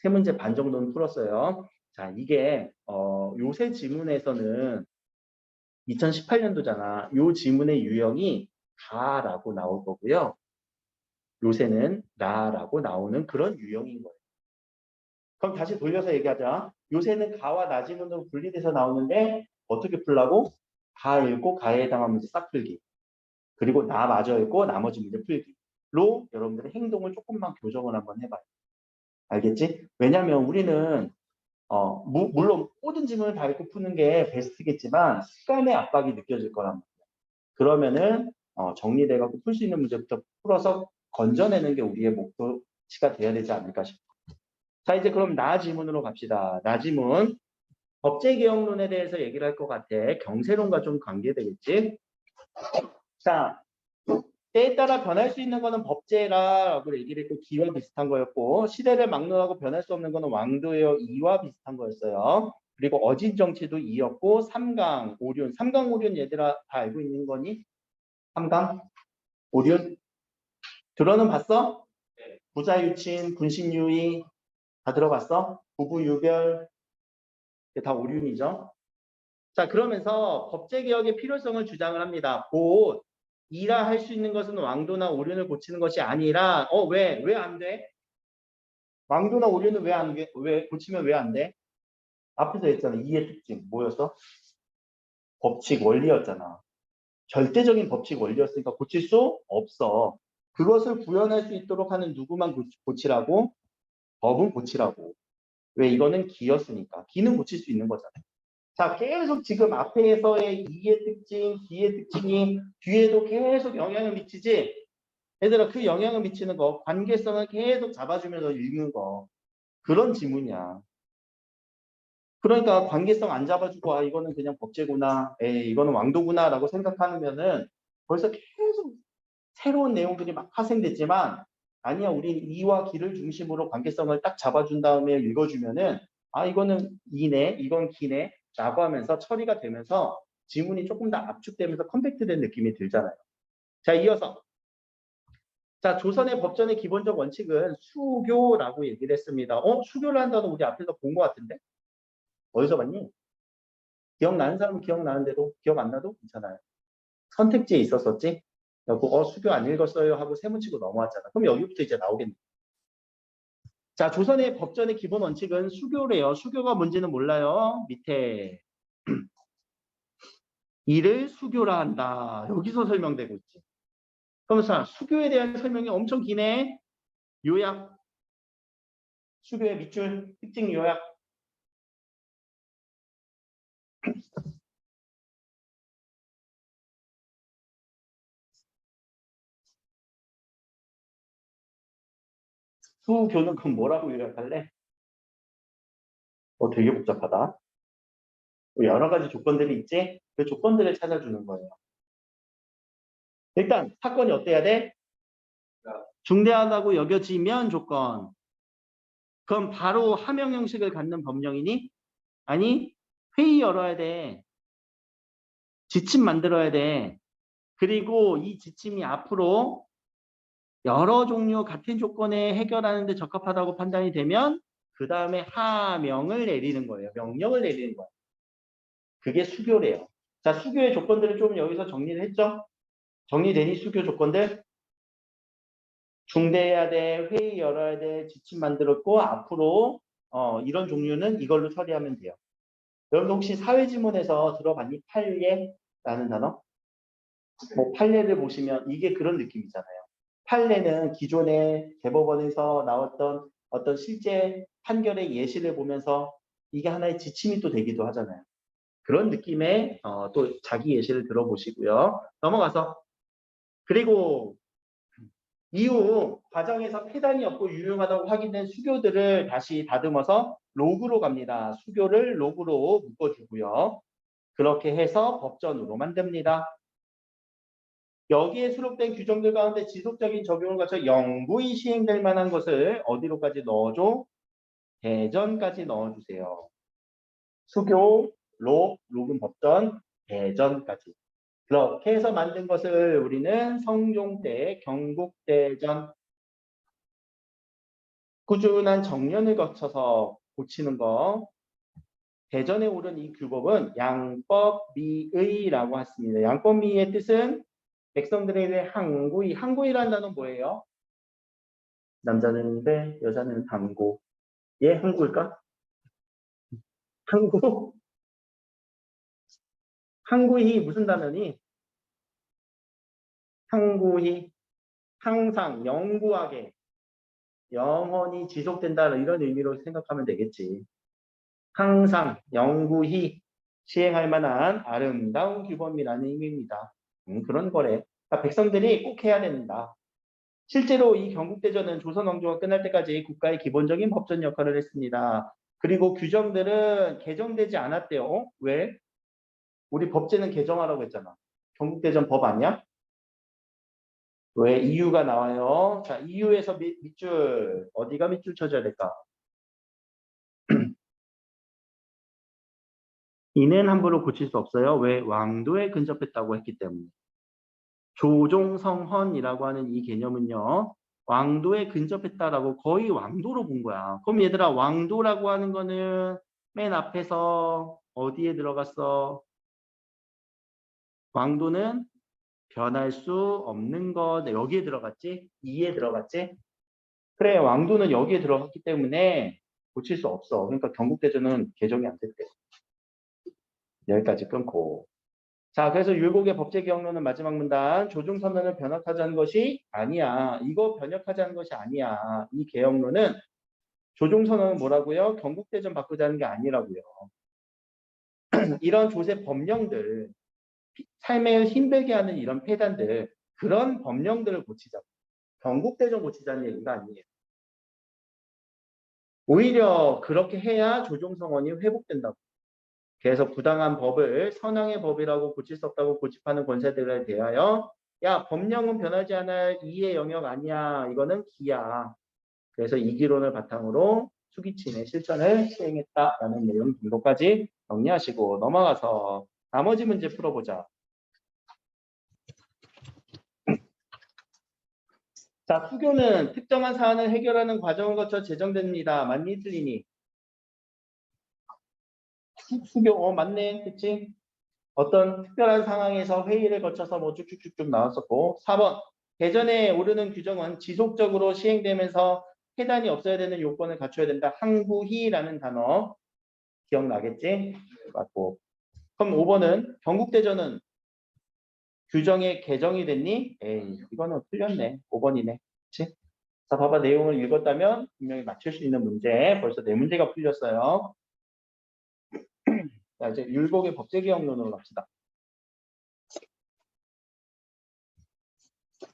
3문제 반 정도는 풀었어요. 자, 이게 요새 지문에서는 2018년도잖아. 요 지문의 유형이 다라고 나올 거고요. 요새는 라라고 나오는 그런 유형인 거예요. 그럼 다시 돌려서 얘기하자. 요새는 가와 나 지문으로 분리돼서 나오는데 어떻게 풀라고? 가 읽고 가에 해당한 문제 싹 풀기. 그리고 나 마저 읽고 나머지 문제 풀기로 여러분들의 행동을 조금만 교정을 한번 해봐요. 알겠지? 왜냐하면 우리는 물론 모든 지문을 다 읽고 푸는 게 베스트겠지만 시간의 압박이 느껴질 거란 말이야. 그러면은 정리돼 갖고 풀 수 있는 문제부터 풀어서 건져내는 게 우리의 목표치가 돼야 되지 않을까 싶어. 자, 이제 그럼 나 지문으로 갑시다. 나 지문. 법제개혁론에 대해서 얘기를 할 것 같아. 경세론과 좀 관계되겠지? 자, 때에 따라 변할 수 있는 거는 법제라고 얘기를 했고 기와 비슷한 거였고 시대를 막론하고 변할 수 없는 거는 왕도의 이와 비슷한 거였어요. 그리고 어진 정치도 이였고 삼강, 오륜. 삼강, 오륜 얘들아 다 알고 있는 거니? 삼강, 오륜? 들어는 봤어? 부자유친, 분신유의 다 들어봤어? 부부유별 이게 다 오륜이죠. 자, 그러면서 법제개혁의 필요성을 주장을 합니다. 곧 이라 할 수 있는 것은 왕도나 오륜을 고치는 것이 아니라 왜 안 돼? 왕도나 오륜은 왜 안 돼? 왜 고치면 왜 안 돼? 앞에서 했잖아. 이의 특징 뭐였어? 법칙 원리였잖아. 절대적인 법칙 원리였으니까 고칠 수 없어. 그것을 구현할 수 있도록 하는 누구만 고치라고? 법은 고치라고. 왜? 이거는 기였으니까. 기는 고칠 수 있는 거잖아. 자, 계속 지금 앞에서의 이의 특징, 기의 특징이 뒤에도 계속 영향을 미치지? 얘들아, 그 영향을 미치는 거, 관계성을 계속 잡아주면서 읽는 거. 그런 지문이야. 그러니까 관계성 안 잡아주고, 이거는 그냥 법제구나, 이거는 왕도구나, 라고 생각하면은 벌써 계속 새로운 내용들이 막 파생됐지만, 아니야, 우린 이와 기를 중심으로 관계성을 딱 잡아준 다음에 읽어주면은, 이거는 이네, 이건 기네, 라고 하면서 처리가 되면서 지문이 조금 더 압축되면서 컴팩트된 느낌이 들잖아요. 자, 이어서. 자, 조선의 법전의 기본적 원칙은 수교라고 얘기를 했습니다. 수교를 한다는 우리 앞에서 본 것 같은데? 어디서 봤니? 기억나는 사람은 기억나는 대로, 기억 안 나도 괜찮아요. 선택지에 있었었지? 그리고 수교 안 읽었어요 하고 세문치고 넘어왔잖아. 그럼 여기부터 이제 나오겠네. 자, 조선의 법전의 기본 원칙은 수교래요. 수교가 뭔지는 몰라요. 밑에 이를 수교라 한다. 여기서 설명되고 있지. 그러면서 수교에 대한 설명이 엄청 기네. 요약. 수교의 밑줄, 특징 요약. 수교는 그럼 뭐라고 요약할래? 되게 복잡하다. 여러 가지 조건들이 있지? 그 조건들을 찾아주는 거예요. 일단 사건이 어때야 돼? 중대하다고 여겨지면 조건. 그럼 바로 하명 형식을 갖는 법령이니? 아니, 회의 열어야 돼. 지침 만들어야 돼. 그리고 이 지침이 앞으로 여러 종류 같은 조건에 해결하는 데 적합하다고 판단이 되면 그 다음에 하명을 내리는 거예요. 명령을 내리는 거예요. 그게 수교래요. 자, 수교의 조건들을 좀 여기서 정리를 했죠? 정리되니 수교 조건들? 중대해야 돼, 회의 열어야 돼, 지침 만들었고 앞으로 이런 종류는 이걸로 처리하면 돼요. 여러분 혹시 사회지문에서 들어봤니? 판례라는 단어? 뭐 판례를 보시면 이게 그런 느낌이잖아요. 판례는 기존의 대법원에서 나왔던 어떤 실제 판결의 예시를 보면서 이게 하나의 지침이 또 되기도 하잖아요. 그런 느낌의 또 자기 예시를 들어보시고요. 넘어가서 그리고 이후 과정에서 폐단이 없고 유용하다고 확인된 수교들을 다시 다듬어서 로그로 갑니다. 수교를 로그로 묶어주고요. 그렇게 해서 법전으로 만듭니다. 여기에 수록된 규정들 가운데 지속적인 적용을 거쳐 영구히 시행될 만한 것을 어디로까지 넣어줘? 대전까지 넣어주세요. 수교, 로금 법전, 대전까지. 그렇게 해서 만든 것을 우리는 성종때 경국대전 꾸준한 정년을 거쳐서 고치는 거. 대전에 오른 이 규법은 양법미의라고 했습니다. 양법미의 뜻은 백성들에게 항구의, 항구이라는 단어는 뭐예요? 남자는 배, 여자는 항구. 얘 항구일까? 항구? 항구이 무슨 단어니? 항구이 항상 영구하게 영원히 지속된다 이런 의미로 생각하면 되겠지. 항상 영구히 시행할 만한 아름다운 규범이라는 의미입니다. 그런 거래. 그러니까 백성들이 꼭 해야 된다. 실제로 이 경국대전은 조선 왕조가 끝날 때까지 국가의 기본적인 법전 역할을 했습니다. 그리고 규정들은 개정되지 않았대요. 왜? 우리 법제는 개정하라고 했잖아. 경국대전 법 아니야? 왜? 이유가 나와요. 자, 이유에서 밑줄 어디가 밑줄 쳐줘야 될까? 이는 함부로 고칠 수 없어요. 왜? 왕도에 근접했다고 했기 때문에. 조종성헌이라고 하는 이 개념은요. 왕도에 근접했다라고 거의 왕도로 본 거야. 그럼 얘들아 왕도라고 하는 거는 맨 앞에서 어디에 들어갔어? 왕도는 변할 수 없는 것. 여기에 들어갔지? 2에 들어갔지? 그래 왕도는 여기에 들어갔기 때문에 고칠 수 없어. 그러니까 경국대전은 개정이 안 됐대. 여기까지 끊고. 자, 그래서 율곡의 법제기억론은 마지막 문단. 조중선언을 변혁하자는 것이 아니야. 이거 변혁하자는 것이 아니야. 이 개혁론은 조중선언은 뭐라고요? 경국대전 바꾸자는 게 아니라고요. 이런 조세 법령들, 삶을 힘들게 하는 이런 폐단들, 그런 법령들을 고치자. 경국대전 고치자는 얘기가 아니에요. 오히려 그렇게 해야 조종성원이 회복된다고. 그래서 부당한 법을 선왕의 법이라고 고칠 수 없다고 고집하는 권세들에 대하여 야 법령은 변하지 않을 이의 영역 아니야. 이거는 기야. 그래서 이기론을 바탕으로 수기침의 실천을 시행했다라는 내용 정도까지 정리하시고 넘어가서 나머지 문제 풀어보자. 자, 수교는 특정한 사안을 해결하는 과정을 거쳐 제정됩니다. 맞니 틀리니? 수교 맞네. 그치? 어떤 특별한 상황에서 회의를 거쳐서 뭐 쭉쭉쭉쭉 나왔었고 4번 대전에 오르는 규정은 지속적으로 시행되면서 해단이 없어야 되는 요건을 갖춰야 된다. 항구희라는 단어 기억나겠지? 맞고 그럼 5번은 경국대전은 규정의 개정이 됐니? 에이 이거는 틀렸네. 5번이네. 그치? 자 봐봐 내용을 읽었다면 분명히 맞출 수 있는 문제 벌써 4문제가 풀렸어요. 자 이제 율곡의 법제기억론으로 갑시다.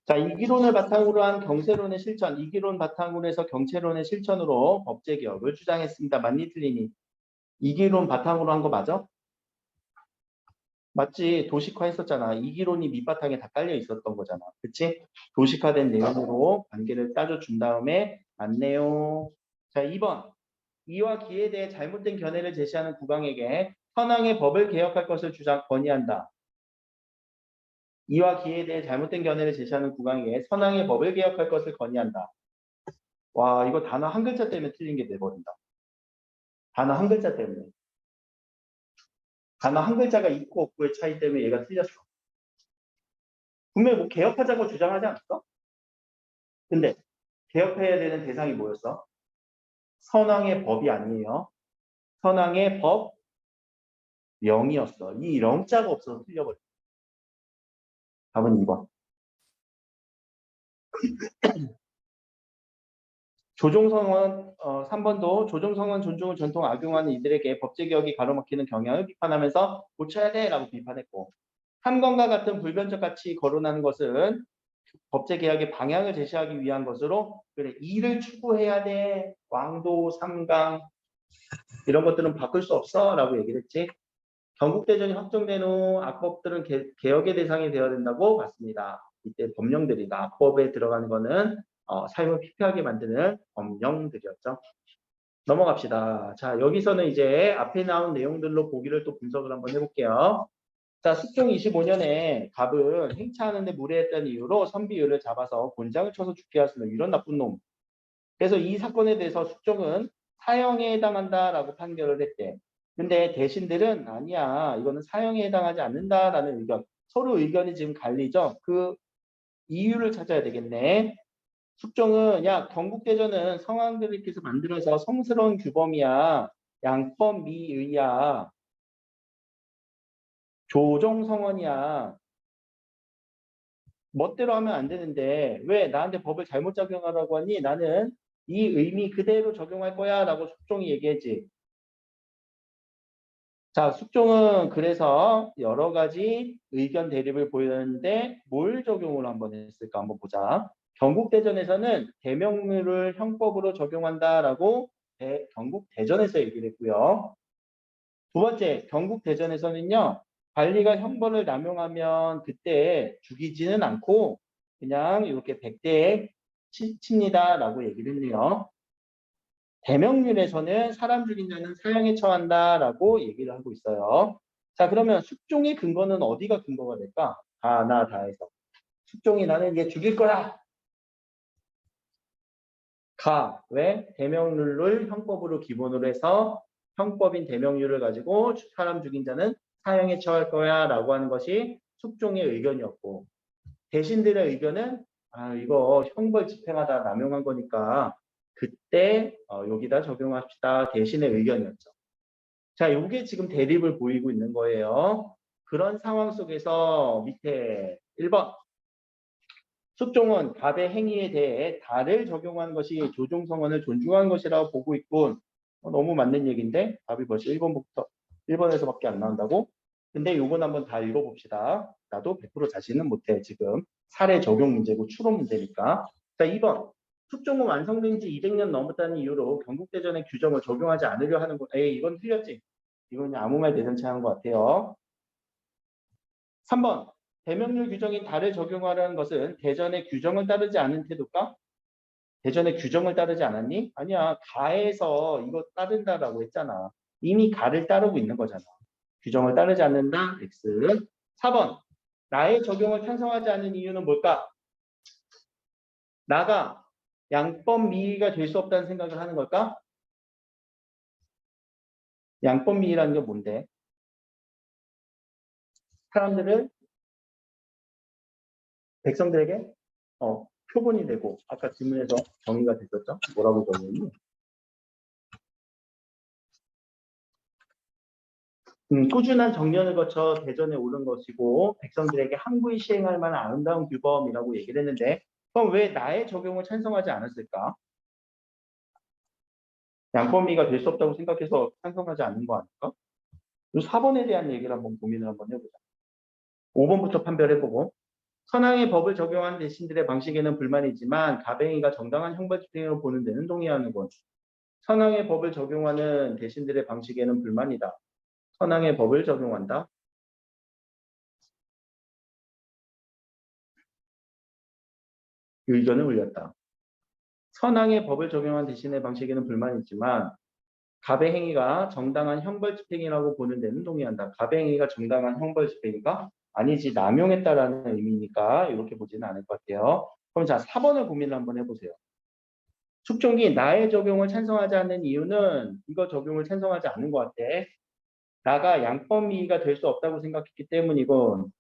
자, 이기론을 바탕으로 한 경세론의 실천, 이기론 바탕으로 해서 경체론의 실천으로 법제개혁을 주장했습니다. 맞니 틀리니? 이기론 바탕으로 한 거 맞아? 맞지? 도식화 했었잖아. 이기론이 밑바탕에 다 깔려 있었던 거잖아. 그치? 도식화된 내용으로 관계를 따져준 다음에 맞네요. 자, 2번. 이와 기에 대해 잘못된 견해를 제시하는 국왕에게 선왕의 법을 개혁할 것을 건의한다. 이와 기에 대해 잘못된 견해를 제시하는 국왕에게 선왕의 법을 개혁할 것을 건의한다. 와, 이거 단어 한 글자 때문에 틀린 게 돼버린다. 단어 한 글자 때문에. 단어 한 글자가 있고 없고의 차이 때문에 얘가 틀렸어. 분명히 뭐 개혁하자고 주장하지 않았어? 근데 개혁해야 되는 대상이 뭐였어? 선왕의 법이 아니에요. 선왕의 법 0이었어. 이 0자가 없어서 틀려버렸어. 답은 2번. 조종성원 3번도 조종성원 존중을 전통 악용하는 이들에게 법제개혁이 가로막히는 경향을 비판하면서 고쳐야 돼라고 비판했고, 함건과 같은 불변적 가치 거론하는 것은 법제개혁의 방향을 제시하기 위한 것으로, 그래 이를 추구해야 돼, 왕도 3강 이런 것들은 바꿀 수 없어 라고 얘기를 했지. 경국대전이 확정된 후 악법들은 개혁의 대상이 되어야 된다고 봤습니다. 이때 법령들이다. 악법에 들어가는 거는 삶을 피폐하게 만드는 법령들이었죠. 넘어갑시다. 자, 여기서는 이제 앞에 나온 내용들로 보기를 또 분석을 한번 해볼게요. 자, 숙종 25년에 갑은 행차하는데 무례했다는 이유로 선비유를 잡아서 곤장을 쳐서 죽게 하시는 이런 나쁜 놈. 그래서 이 사건에 대해서 숙종은 사형에 해당한다라고 판결을 했대. 근데 대신들은 아니야, 이거는 사형에 해당하지 않는다라는 의견. 서로 의견이 지금 갈리죠. 그 이유를 찾아야 되겠네. 숙종은 야, 경국대전은 성왕들께서 만들어서 성스러운 규범이야. 양법미의야. 조정성원이야. 멋대로 하면 안 되는데 왜 나한테 법을 잘못 적용하라고 하니? 나는 이 의미 그대로 적용할 거야 라고 숙종이 얘기했지. 자, 숙종은 그래서 여러 가지 의견 대립을 보였는데 뭘 적용을 한번 했을까 한번 보자. 경국대전에서는 대명률을 형법으로 적용한다라고 경국대전에서 얘기를 했고요. 두 번째, 경국대전에서는요, 관리가 형벌을 남용하면 그때 죽이지는 않고 그냥 이렇게 백대에 칩니다라고 얘기를 했네요. 대명률에서는 사람 죽인 자는 사형에 처한다라고 얘기를 하고 있어요. 자, 그러면 숙종의 근거는 어디가 근거가 될까? 다나 다해서. 숙종이 나는 얘 죽일 거야. 가. 왜? 대명률을 형법으로 기본으로 해서 형법인 대명률을 가지고 사람 죽인 자는 사형에 처할 거야 라고 하는 것이 숙종의 의견이었고, 대신들의 의견은 이거 형벌 집행하다 남용한 거니까 그때 여기다 적용합시다 대신의 의견이었죠. 자, 이게 지금 대립을 보이고 있는 거예요. 그런 상황 속에서 밑에 1번 숙종은 갑의 행위에 대해 다를 적용하는 것이 조종성원을 존중한 것이라고 보고 있군. 너무 맞는 얘기인데 답이 벌써 1번에서밖에 안 나온다고? 근데 요건 한번 다 읽어봅시다. 나도 100% 자신은 못해 지금. 사례 적용 문제고 추론 문제니까. 자, 2번. 숙종은 완성된 지 200년 넘었다는 이유로 경국대전의 규정을 적용하지 않으려 하는 것. 에이, 이건 틀렸지. 이건 그냥 아무 말 대잔치 하는 것 같아요. 3번. 대명률 규정인 다를 적용하라는 것은 대전의 규정을 따르지 않은 태도가? 대전의 규정을 따르지 않았니? 아니야. 가에서 이거 따른다라고 했잖아. 이미 가를 따르고 있는 거잖아. 규정을 따르지 않는다. X. 4번. 나의 적용을 찬성하지 않는 이유는 뭘까? 나가 양법 미의가 될 수 없다는 생각을 하는 걸까? 양법 미의라는 게 뭔데? 사람들을 백성들에게 표본이 되고, 아까 질문에서 정의가 됐었죠? 뭐라고 정의했니? 꾸준한 정년을 거쳐 대전에 오른 것이고 백성들에게 항구히 시행할 만한 아름다운 규범이라고 얘기를 했는데, 그럼 왜 나의 적용을 찬성하지 않았을까? 양법미가 될 수 없다고 생각해서 찬성하지 않는 거 아닐까? 이 4번에 대한 얘기를 한번 고민을 한번 해보자. 5번부터 판별해보고, 선왕의 법을 적용한 대신들의 방식에는 불만이지만 가뱅이가 정당한 형벌 집행으로 보는 데는 동의하는군. 선왕의 법을 적용하는 대신들의 방식에는 불만이다. 선왕의 법을 적용한다. 의견을 올렸다. 선왕의 법을 적용한 대신의 방식에는 불만이 있지만 갑의 행위가 정당한 형벌 집행이라고 보는 데는 동의한다. 갑의 행위가 정당한 형벌 집행인가? 아니지, 남용했다라는 의미니까 이렇게 보지는 않을 것 같아요. 그럼 자, 4번을 고민을 한번 해보세요. 숙종기 나의 적용을 찬성하지 않는 이유는 이거 적용을 찬성하지 않는 것 같아. 나가 양법미가 될 수 없다고 생각했기 때문이건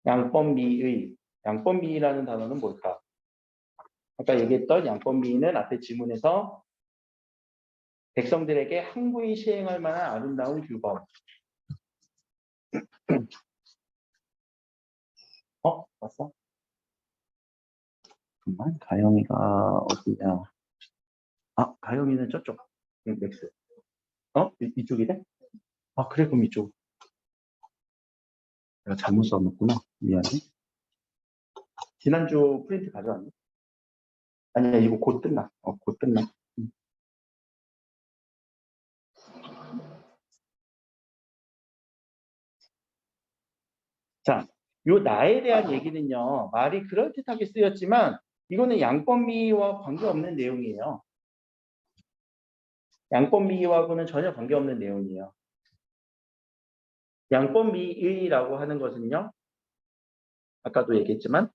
양법미라는 단어는 뭘까? 아까 얘기했던 양법미는 앞에 지문에서 백성들에게 항구히 시행할 만한 아름다운 규범. 봤어? 잠깐만, 가영이가 어디냐? 가영이는 저쪽. 넥스. 이쪽이래? 그래, 그럼 이쪽. 내가 잘못 써놓구나. 미안해. 지난주 프린트 가져왔네? 아니야, 이거 곧 끝나. 곧 끝나. 자, 요 나에 대한 얘기는요, 말이 그럴듯하게 쓰였지만, 이거는 양법미와 관계없는 내용이에요. 양법미하고는 전혀 관계없는 내용이에요. 양법미의라고 하는 것은요, 아까도 얘기했지만,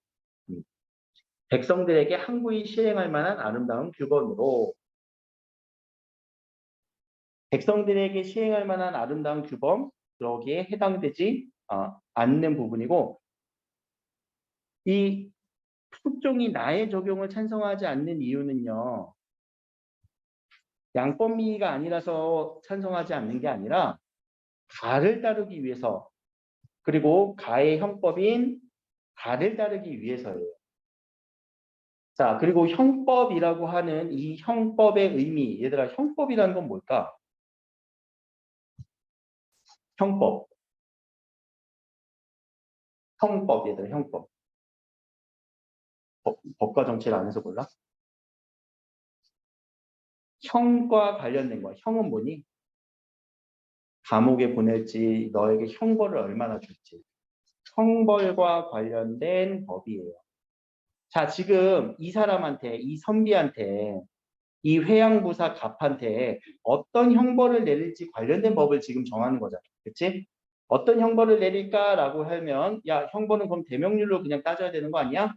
백성들에게 항구히 시행할 만한 아름다운 규범으로, 백성들에게 시행할 만한 아름다운 규범, 여기에 해당되지 않는 부분이고, 이 숙종이 나의 적용을 찬성하지 않는 이유는요, 양법미가 아니라서 찬성하지 않는 게 아니라 가를 따르기 위해서, 그리고 가의 형법인 가를 따르기 위해서예요. 자, 그리고 형법이라고 하는 이 형법의 의미, 얘들아, 형법이라는 건 뭘까? 형법, 얘들아, 형법. 법과 정치를 안 해서 몰라? 형과 관련된 거야. 형은 뭐니? 감옥에 보낼지, 너에게 형벌을 얼마나 줄지. 형벌과 관련된 법이에요. 자, 지금 이 사람한테, 이 선비한테, 이 회양부사 갑한테 어떤 형벌을 내릴지 관련된 법을 지금 정하는 거잖아. 그치? 어떤 형벌을 내릴까라고 하면, 야, 형벌은 그럼 대명률로 그냥 따져야 되는 거 아니야?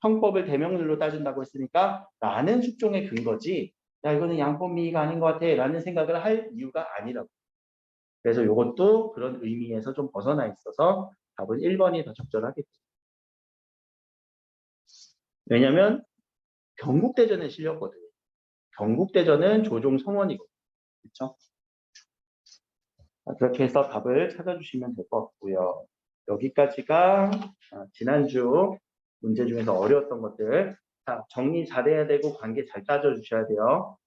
형법을 대명률로 따진다고 했으니까 라는 숙종의 근거지. 야, 이거는 양법미가 아닌 것 같아 라는 생각을 할 이유가 아니라고. 그래서 이것도 그런 의미에서 좀 벗어나 있어서 답은 1번이 더 적절하겠지. 왜냐면 경국대전에 실렸거든. 경국대전은 조종 성원이거든. 그렇죠? 그렇게 해서 답을 찾아주시면 될 것 같고요. 여기까지가 지난주 문제 중에서 어려웠던 것들. 자, 정리 잘해야 되고 관계 잘 따져주셔야 돼요.